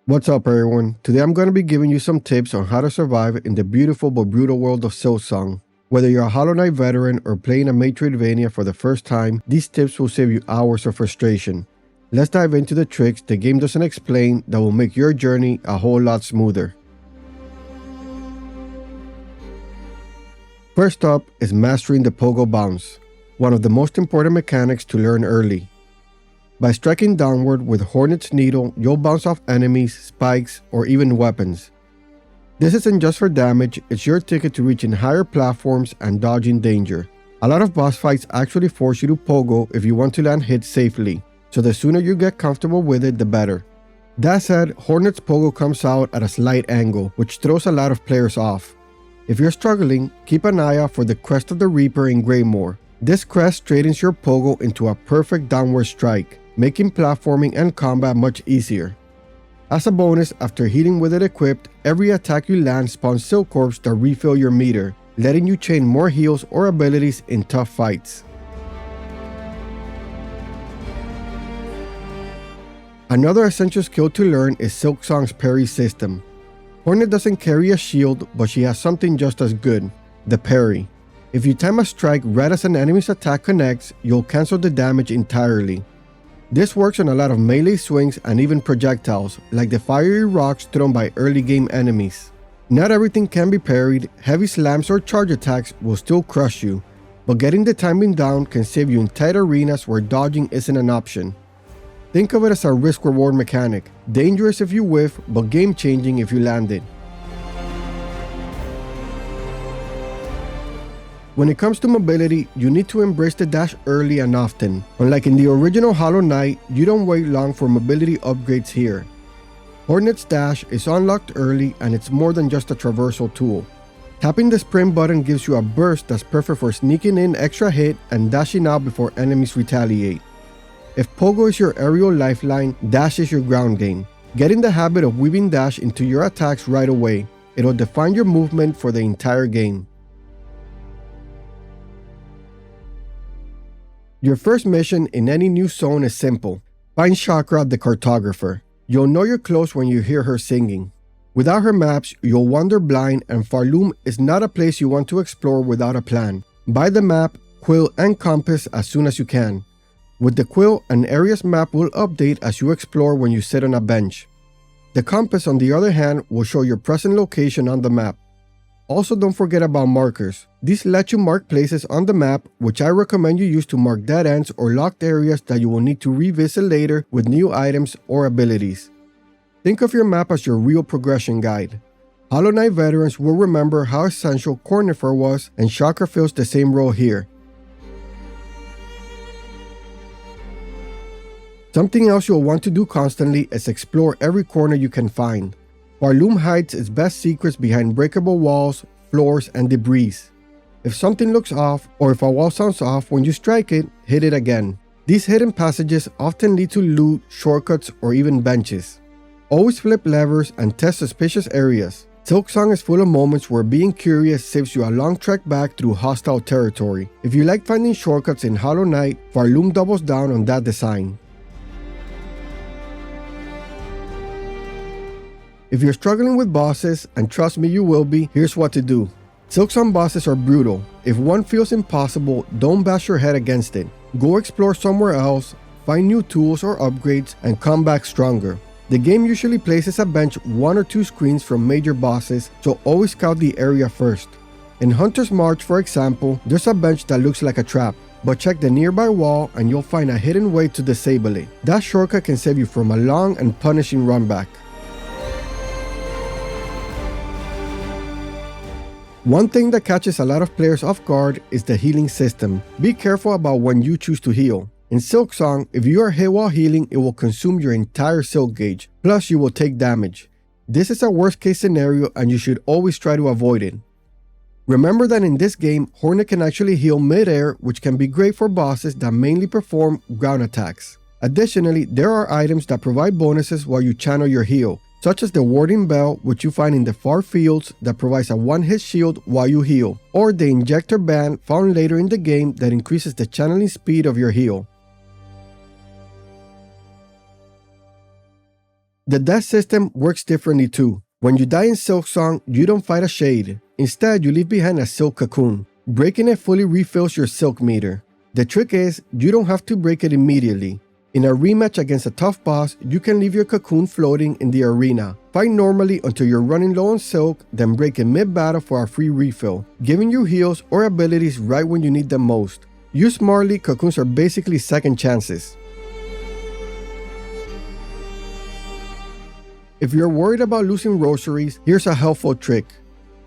What's up, everyone? Today I'm going to be giving you some tips on how to survive in the beautiful but brutal world of Silksong. Whether you're a Hollow Knight veteran or playing a Metroidvania for the first time, these tips will save you hours of frustration. Let's dive into the tricks the game doesn't explain that will make your journey a whole lot smoother. First up is mastering the pogo bounce, one of the most important mechanics to learn early. By striking downward with Hornet's Needle, you'll bounce off enemies, spikes, or even weapons. This isn't just for damage, it's your ticket to reaching higher platforms and dodging danger. A lot of boss fights actually force you to pogo if you want to land hits safely, so the sooner you get comfortable with it, the better. That said, Hornet's pogo comes out at a slight angle, which throws a lot of players off. If you're struggling, keep an eye out for the Crest of the Reaper in Greymoor. This crest straightens your pogo into a perfect downward strike, making platforming and combat much easier. As a bonus, after healing with it equipped, every attack you land spawns Silk Orbs that refill your meter, letting you chain more heals or abilities in tough fights. Another essential skill to learn is Silksong's parry system. Hornet doesn't carry a shield, but she has something just as good, the parry. If you time a strike right as an enemy's attack connects, you'll cancel the damage entirely. This works on a lot of melee swings and even projectiles, like the fiery rocks thrown by early game enemies. Not everything can be parried, heavy slams or charge attacks will still crush you, but getting the timing down can save you in tight arenas where dodging isn't an option. Think of it as a risk-reward mechanic, dangerous if you whiff, but game-changing if you land it. When it comes to mobility, you need to embrace the dash early and often. Unlike in the original Hollow Knight, you don't wait long for mobility upgrades here. Hornet's dash is unlocked early and it's more than just a traversal tool. Tapping the sprint button gives you a burst that's perfect for sneaking in extra hit and dashing out before enemies retaliate. If pogo is your aerial lifeline, dash is your ground game. Get in the habit of weaving dash into your attacks right away. It'll define your movement for the entire game. Your first mission in any new zone is simple. Find Chakra the cartographer. You'll know you're close when you hear her singing. Without her maps, you'll wander blind, and Farloom is not a place you want to explore without a plan. Buy the map, quill, and compass as soon as you can. With the quill, an area's map will update as you explore when you sit on a bench. The compass, on the other hand, will show your present location on the map. Also, don't forget about markers. These let you mark places on the map, which I recommend you use to mark dead ends or locked areas that you will need to revisit later with new items or abilities. Think of your map as your real progression guide. Hollow Knight veterans will remember how essential Cornifer was, and Chakra fills the same role here. Something else you'll want to do constantly is explore every corner you can find. Farloom hides its best secrets behind breakable walls, floors, and debris. If something looks off, or if a wall sounds off when you strike it, hit it again. These hidden passages often lead to loot, shortcuts, or even benches. Always flip levers and test suspicious areas. Silksong is full of moments where being curious saves you a long trek back through hostile territory. If you like finding shortcuts in Hollow Knight, Farloom doubles down on that design. If you're struggling with bosses, and trust me you will be, here's what to do. Silksong bosses are brutal. If one feels impossible, don't bash your head against it. Go explore somewhere else, find new tools or upgrades, and come back stronger. The game usually places a bench 1 or 2 screens from major bosses, so always scout the area first. In Hunter's March, for example, there's a bench that looks like a trap, but check the nearby wall and you'll find a hidden way to disable it. That shortcut can save you from a long and punishing run back. One thing that catches a lot of players off guard is the healing system. Be careful about when you choose to heal. In Silksong, if you are hit while healing, it will consume your entire silk gauge, plus you will take damage. This is a worst case scenario and you should always try to avoid it. Remember that in this game, Hornet can actually heal mid-air, which can be great for bosses that mainly perform ground attacks. Additionally, there are items that provide bonuses while you channel your heal, such as the Warding Bell, which you find in the far fields that provides a one-hit shield while you heal, or the Injector Band found later in the game that increases the channeling speed of your heal. The death system works differently too. When you die in Silksong, you don't fight a shade. Instead, you leave behind a silk cocoon. Breaking it fully refills your silk meter. The trick is, you don't have to break it immediately. In a rematch against a tough boss, you can leave your cocoon floating in the arena. Fight normally until you're running low on silk, then break it mid-battle for a free refill, giving you heals or abilities right when you need them most. Used smartly, cocoons are basically second chances. If you're worried about losing rosaries, here's a helpful trick.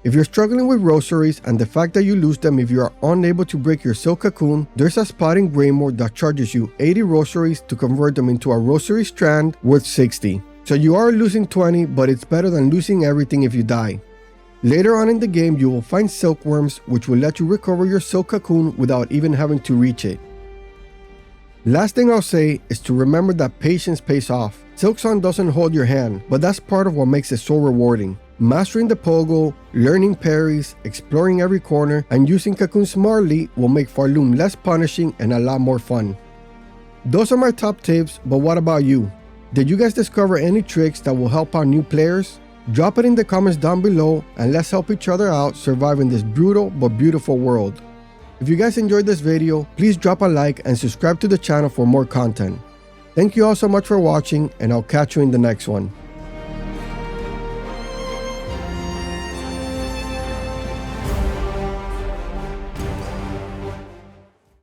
If you're struggling with rosaries and the fact that you lose them if you are unable to break your silk cocoon, there's a spot in Greymoor that charges you 80 rosaries to convert them into a rosary strand worth 60. So you are losing 20, but it's better than losing everything if you die. Later on in the game, you will find silkworms, which will let you recover your silk cocoon without even having to reach it. Last thing I'll say is to remember that patience pays off. Silksong doesn't hold your hand, but that's part of what makes it so rewarding. Mastering the pogo, learning parries, exploring every corner, and using cocoons smartly will make Farloom less punishing and a lot more fun. Those are my top tips, but what about you? Did you guys discover any tricks that will help out new players? Drop it in the comments down below and let's help each other out surviving this brutal but beautiful world. If you guys enjoyed this video, please drop a like and subscribe to the channel for more content. Thank you all so much for watching, and I'll catch you in the next one.